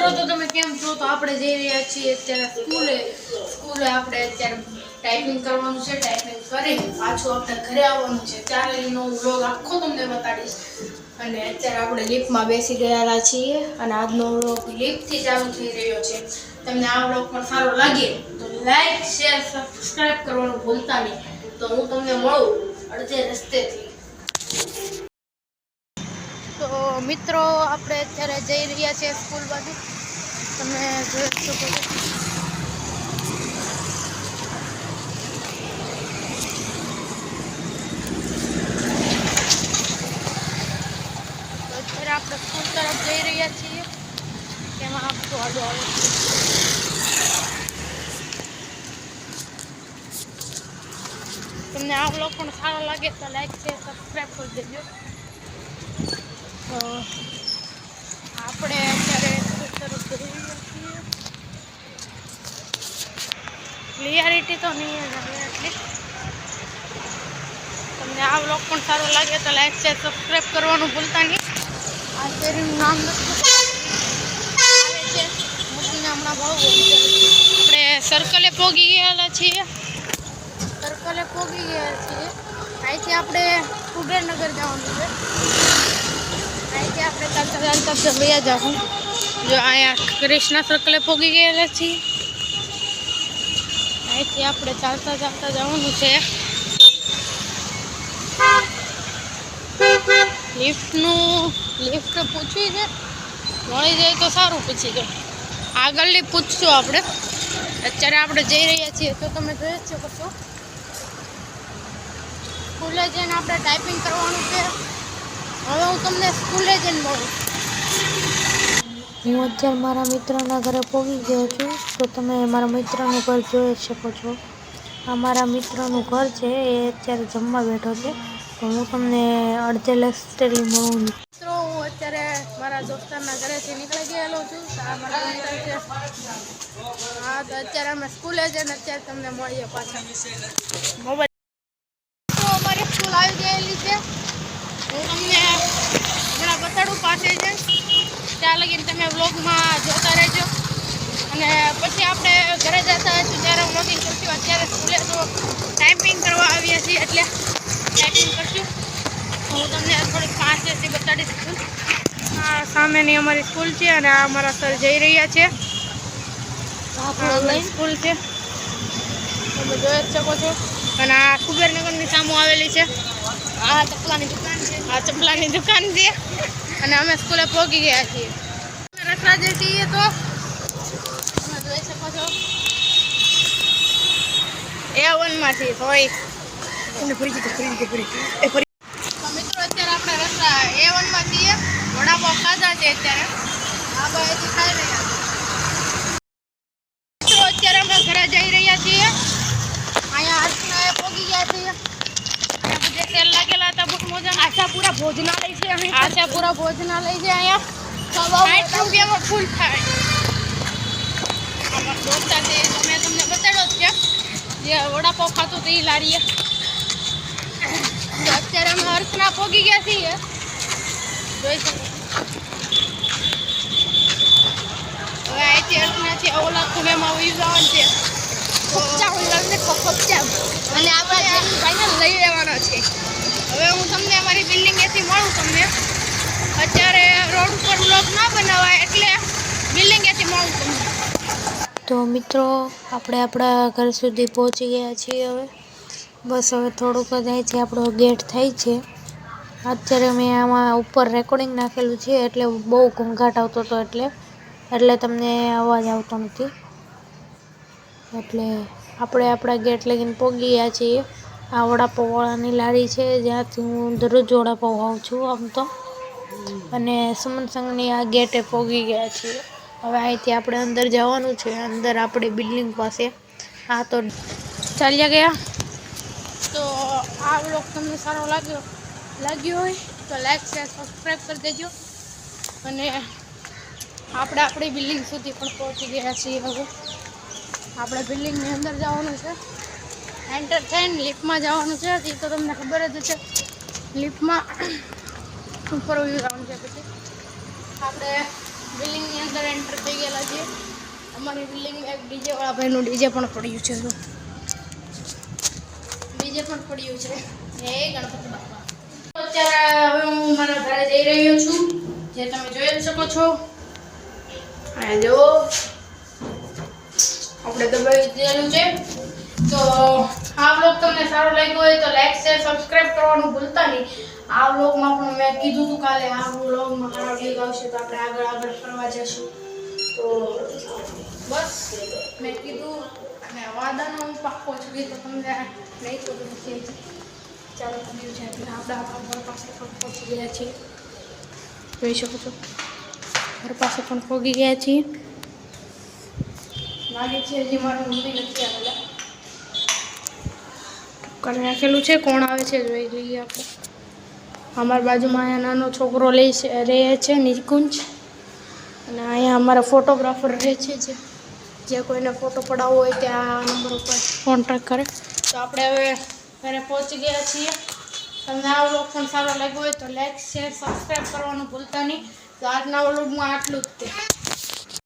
મિત્રો તો તમે કેમ છો? તો આપણે જઈ રહ્યા છીએ અત્યારે સ્કૂલે આપણે અત્યારે ટાઈપિંગ કરવાનું છે. ટાઈપિંગ કરી પાછું આપણે ઘરે આવવાનું છે. ત્યારેનો વ્લોગ આખો તમને બતાડીશ. અને અત્યારે આપણે લિફ્ટમાં બેસી ગયેલા છીએ અને આજનો વ્લોગ લિફ્ટથી ચાલુ થઈ રહ્યો છે. તમને આ વ્લોગ પણ સારો લાગે તો લાઈક શેર સબસ્ક્રાઇબ કરવાનું ભૂલતા નહીં. તો હું તમને મળું અડધે રસ્તેથી. તો મિત્રો આપણે અત્યારે જઈ રહ્યા છીએ સ્કૂલ બાજુ. તમે જોઈ શકો છો. અત્યારે આપણે સ્કૂલ તરફ જઈ રહ્યા છીએ. તેમાં આખું આડો આવે. તમને આ વ્લોગ પણ સારો લાગે તો લાઈક શેર સબસ્ક્રાઈબ કરી દેજો. તો આપણે અત્યારે સ્કૂલ તરફ જઈ રહ્યા છીએ. ક્લિયરિટી તો નહીં આવે એટલી. તમને આ વ્લોગ પણ સારો લાગે તો લાઈક શેર સબસ્ક્રાઈબ કરવાનું ભૂલતા નહીં. આ શેરીનું નામ આવે છે. હું તમને હમણાં બહુ આપણે સર્કલે પહોંચી ગયેલા છીએ. અહીંથી આપણે કુબેરનગર જવાનું છે. અહીંથી આપણે ચાલતા વયા જાઉં. જો અહીંયા કૃષ્ણ સર્કલે પહોંચી ગયેલા છીએ. અહીંથી આપણે ચાલતા જવાનું છે. લિફ્ટ પૂછવી છે, મળી જાય તો સારું. પૂછી જાય આગળની પૂછશું આપણે. અત્યારે આપણે જઈ રહ્યા છીએ તો તમે જોઈ જ શકો છો. સ્કૂલે જઈને આપણે ટાઈપિંગ કરવાનું છે. હવે હું તમને સ્કૂલે જઈને મળું. હું અત્યારે મારા મિત્રના ઘરે પહોંચી ગયો છું. તો તમે મારા મિત્રનું ઘર જોઈ શકો છો. આ મારા મિત્રનું ઘર છે. એ અત્યારે જમવા બેઠો છે. તો હું તમને અડધે લસ્તરી મળું. મિત્રો હું અત્યારે મારા દોસ્તારના ઘરેથી નીકળી ગયેલો છું. આ મારા મિત્ર છે. હા, તો અત્યારે અમે સ્કૂલે જઈને અત્યારે તમને મળીએ પાછા. મોબાઈલ તો અમારી સ્કૂલ આવી ગયેલી છે. હું તમને હમણાં બતાડું પાસે છે. ત્યાં લગીને તમે વ્લોગમાં જોતા રહેજો. અને પછી આપણે ઘરે જતા હશું ત્યારે વ્લોગિંગ કરશું. અત્યારે સ્કૂલે તો ટાઈપિંગ કરવા આવ્યા છીએ એટલે ટાઈપિંગ કરશું. હું તમને થોડીક પાસેથી બતાડી શકું. આ સામેની અમારી સ્કૂલ છે અને આ અમારા સર જઈ રહ્યા છે. સ્કૂલ છે તમે જોઈ જ શકો છો. અને આ કુબેરનગરની સામે આવેલી છે. આ ચપલાની દુકાન છે. અને અમે સ્કૂલે પહોંચી ગયા છીએ. રખડા જઈએ છીએ તો તમે જોઈ શકો છો. A1માંથી હોય મિત્રો અત્યારે આપણે રસ્તા A1માં છીએ. વડાપાવ ખાધા છે અત્યારે. આ બાજુથી ખાઈ રહ્યા છે. મિત્રો અત્યારે અમે ઘરે જઈ રહ્યા છીએ. અહીંયા હર્ષના પહોંચી ગયા છીએ. અહીંયા બધે સેલ લાગેલા હતા બહુ મજાના. આશાપુરા ભોજનાલય છે. આશાપુરા ભોજનાલય છે. અહીંયા 60 રૂપિયામાં ફૂલ થાય. અમારા દોસ્તા છે મેં તમને બતાડ્યો છે. જે વડાપાવ ખાતો તો એ લારીએ. અત્યારે અમે હર્ષના પહોંચી ગયા છીએ. જોઈ શકો. હવે અહીંથી હર્ષનાથી ઓલા ખૂણેમાં ઉઈ જવાનું છે. અને આપણે ભાઈને લઈ લેવાના છે. હવે હું તમને અમારી બિલ્ડિંગેથી મળું. તમને અત્યારે રોડ ઉપર વ્લોગ ના બનાવાય એટલે બિલ્ડિંગેથી મળું તમને. તો મિત્રો આપણે આપણા ઘર સુધી પહોંચી ગયા છીએ. બસ હવે થોડુંક જ અહીંથી આપણો ગેટ થાય છે. અત્યારે મેં આમાં ઉપર રેકોર્ડિંગ નાખેલું છે એટલે બહુ ઘોંઘાટ આવતો હતો એટલે તમને અવાજ આવતો નથી. એટલે આપણે આપણા ગેટ લગીને પહોંચી ગયા છીએ. આ વડાપાવવાળાની લારી છે જ્યાંથી હું દરરોજ વડાપાવ ખાઉં છું આમ તો. અને સુમન સંઘની આ ગેટે પહોંચી ગયા છીએ. હવે અહીંથી આપણે અંદર જવાનું છે. અંદર આપણી બિલ્ડિંગ પાસે. આ તો ચાલ્યા ગયા. તો આ વ્લોગ તમને સારો લાગ્યો હોય તો લાઈક શેર સબસ્ક્રાઈબ કરી દેજો. અને આપણે આપણી બિલ્ડિંગ સુધી પણ પહોંચી ગયા છીએ. હવે આપણે બિલ્ડિંગની અંદર જવાનું છે. એન્ટર થઈને લિફ્ટમાં જવાનું છે. એ તો તમને ખબર જ છે. લિફ્ટમાં ઉપર જવાનું છે. પછી આપણે બિલ્ડિંગની અંદર એન્ટર થઈ ગયેલા છીએ. અમારી બિલ્ડિંગમાં એક ડીજેવાળા ભાઈનું ડીજે પણ પડ્યું છે. ડીજે પણ પડ્યું છે. હે ગણપતિ બાપા. અત્યારે હવે હું મારા ઘરે જઈ રહ્યો છું, જે તમે જોઈ જ શકો છો. અને જો આપણે દબાવી દીધેલું છે. તો આ બ્લોગ તમને સારો લાગ્યો હોય તો લાઈક શેર સબસ્ક્રાઇબ કરવાનું ભૂલતા નહીં. આ બ્લોગમાં પણ મેં કીધું હતું કાલે આ બ્લોગમાં સારો બ્લોગ આવશે તો આપણે આગળ ફરવા જશું. તો બસ મેં કીધું અને વાદાનો હું પાક્કો છું તો તમને નહીં તો નથી ચાલુ કર્યું છે. એટલે આપણે આપણા ઘર પાસે પણ પહોંચી ગયા છીએ. જોઈ શકો છો ઘર પાસે પણ પહોંચી ગયા છીએ. લાગે છે હજી મારી મમ્મી નથી આવેલા. કરી રાખેલું છે. કોણ આવે છે જોઈ લઈએ આપણે. અમારી બાજુમાં અહીંયા નાનો છોકરો રહે છે નિકુંજ. અને અહીંયા અમારા ફોટોગ્રાફર રહે છે. જે કોઈને ફોટો પડાવવો હોય ત્યાં આ નંબર ઉપર કોન્ટેક્ટ કરે. તો આપણે હવે ઘરે પહોંચી ગયા છીએ. તમને આ વ્લોગ પણ સારો લાગ્યો હોય તો લાઈક શેર સબસ્ક્રાઈબ કરવાનું ભૂલતા નહીં. તો આજના વ્લોગમાં આટલું જ તે.